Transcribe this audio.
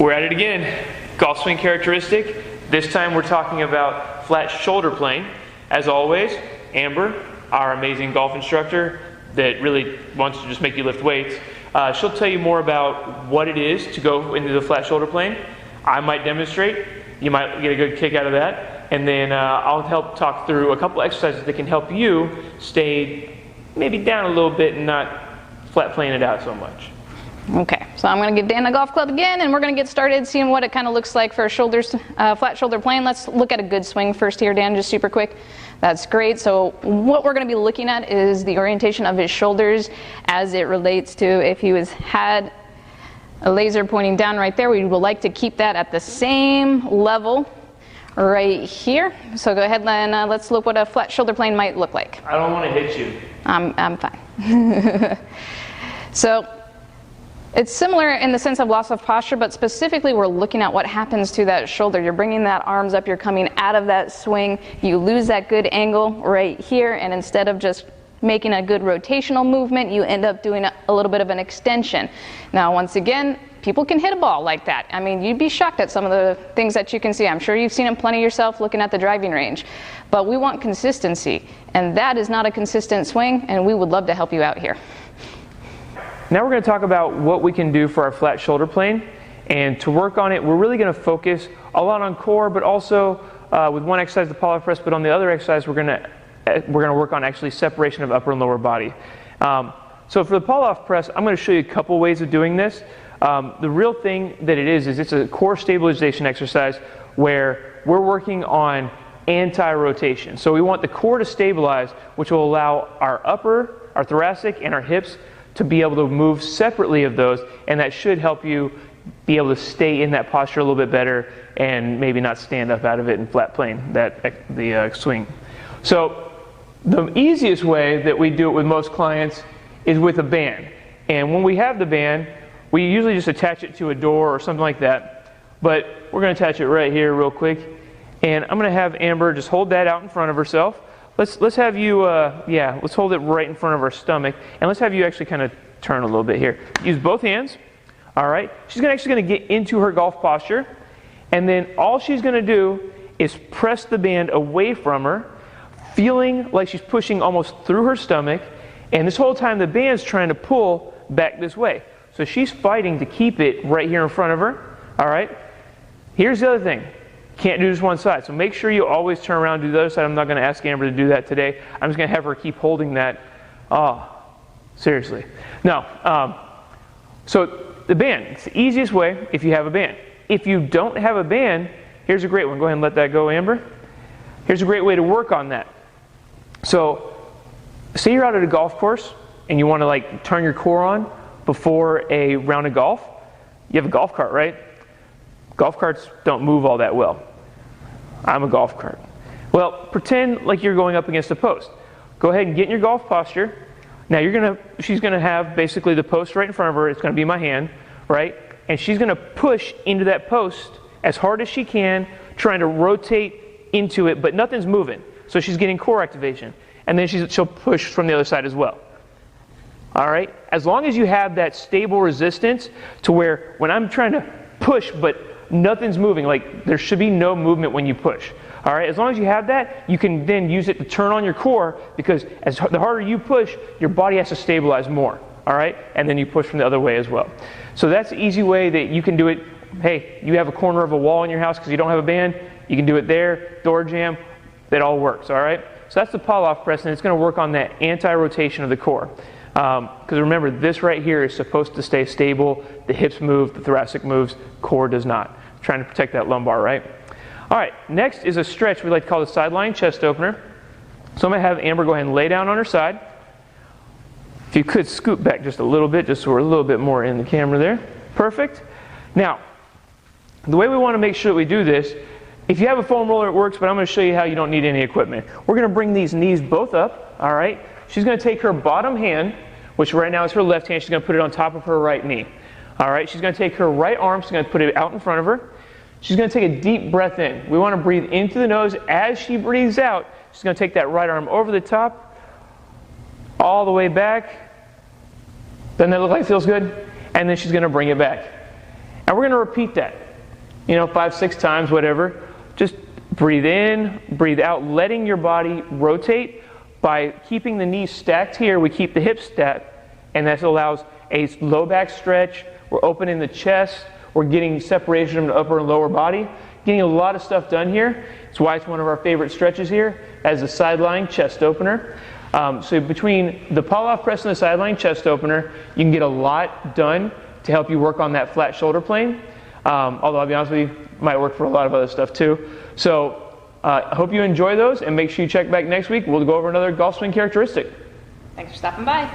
We're at it again. Golf swing characteristic. This time we're talking about flat shoulder plane. As always, Amber, our amazing golf instructor that really wants to just make you lift weights, she'll tell you more about what it is to go into the flat shoulder plane. I might demonstrate. You might get a good kick out of that. And then I'll help talk through a couple exercises that can help you stay maybe down a little bit and not flat plane it out so much. Okay, so I'm going to give Dan the golf club again, and we're going to get started seeing what it kind of looks like for a flat shoulder plane. Let's look at a good swing first here, Dan, just super quick. That's great. So what we're going to be looking at is the orientation of his shoulders as it relates to if he had a laser pointing down right there. We would like to keep that at the same level right here. So go ahead and let's look what a flat shoulder plane might look like. I don't want to hit you. I'm fine. So it's similar in the sense of loss of posture, but specifically we're looking at what happens to that shoulder. You're bringing that arms up, you're coming out of that swing, you lose that good angle right here, and instead of just making a good rotational movement, you end up doing a little bit of an extension. Now, once again, people can hit a ball like that. I mean, you'd be shocked at some of the things that you can see. I'm sure you've seen them plenty yourself looking at the driving range. But we want consistency, and that is not a consistent swing, and we would love to help you out here. Now we're going to talk about what we can do for our flat shoulder plane. And to work on it, we're really going to focus a lot on core, but also with one exercise, the pull-off press, but on the other exercise, we're going to work on actually separation of upper and lower body. So for the pull-off press, I'm going to show you a couple ways of doing this. The real thing that it is it's a core stabilization exercise where we're working on anti-rotation. So we want the core to stabilize, which will allow our upper, our thoracic, and our hips to be able to move separately of those, and that should help you be able to stay in that posture a little bit better and maybe not stand up out of it and flat plane the swing. So the easiest way that we do it with most clients is with a band. And when we have the band, we usually just attach it to a door or something like that, but we're going to attach it right here real quick. And I'm going to have Amber just hold that out in front of herself. Let's have you, let's hold it right in front of our stomach, and let's have you actually kind of turn a little bit here. Use both hands, all right? She's actually going to get into her golf posture, and then all she's going to do is press the band away from her, feeling like she's pushing almost through her stomach, and this whole time the band's trying to pull back this way. So she's fighting to keep it right here in front of her, all right? Here's the other thing. Can't do just one side, so make sure you always turn around and do the other side. I'm not going to ask Amber to do that today. I'm just going to have her keep holding that. Oh, seriously. No. So the band, it's the easiest way if you have a band. If you don't have a band, here's a great one. Go ahead and let that go, Amber. Here's a great way to work on that. So say you're out at a golf course and you want to turn your core on before a round of golf. You have a golf cart, right? Golf carts don't move all that well. I'm a golf cart. Well, pretend like you're going up against a post. Go ahead and get in your golf posture. Now she's going to have basically the post right in front of her. It's going to be my hand, right? And she's going to push into that post as hard as she can, trying to rotate into it, but nothing's moving. So she's getting core activation. And then she'll push from the other side as well. All right? As long as you have that stable resistance to where when I'm trying to push, but nothing's moving, there should be no movement when you push. All right, as long as you have that, you can then use it to turn on your core, because the harder you push, your body has to stabilize more. All right, and then you push from the other way as well. So that's the easy way that you can do it. Hey, you have a corner of a wall in your house because you don't have a band, you can do it there, door jam, that all works. All right, so that's the pull-off press, and it's going to work on that anti-rotation of the core. Because remember, this right here is supposed to stay stable. The hips move, the thoracic moves, core does not. Trying to protect that lumbar, right? All right, next is a stretch we like to call the sideline chest opener. So I'm going to have Amber go ahead and lay down on her side. If you could scoot back just a little bit, just so we're a little bit more in the camera there. Perfect. Now, the way we want to make sure that we do this, if you have a foam roller, it works, but I'm going to show you how you don't need any equipment. We're going to bring these knees both up, all right? She's going to take her bottom hand, which right now is her left hand, she's going to put it on top of her right knee. All right, she's going to take her right arm, she's going to put it out in front of her. She's going to take a deep breath in. We want to breathe into the nose. As she breathes out, she's going to take that right arm over the top, all the way back. Doesn't that look like it feels good? And then she's going to bring it back. And we're going to repeat that, 5, 6 times, whatever. Just breathe in, breathe out, letting your body rotate. By keeping the knees stacked here, we keep the hips stacked, and that allows a low back stretch. We're opening the chest. We're getting separation of the upper and lower body. Getting a lot of stuff done here. That's why it's one of our favorite stretches here as a sideline chest opener. So between the pull-off press and the sideline chest opener, you can get a lot done to help you work on that flat shoulder plane. Although I'll be honest with you, it might work for a lot of other stuff too. So I hope you enjoy those, and make sure you check back next week. We'll go over another golf swing characteristic. Thanks for stopping by.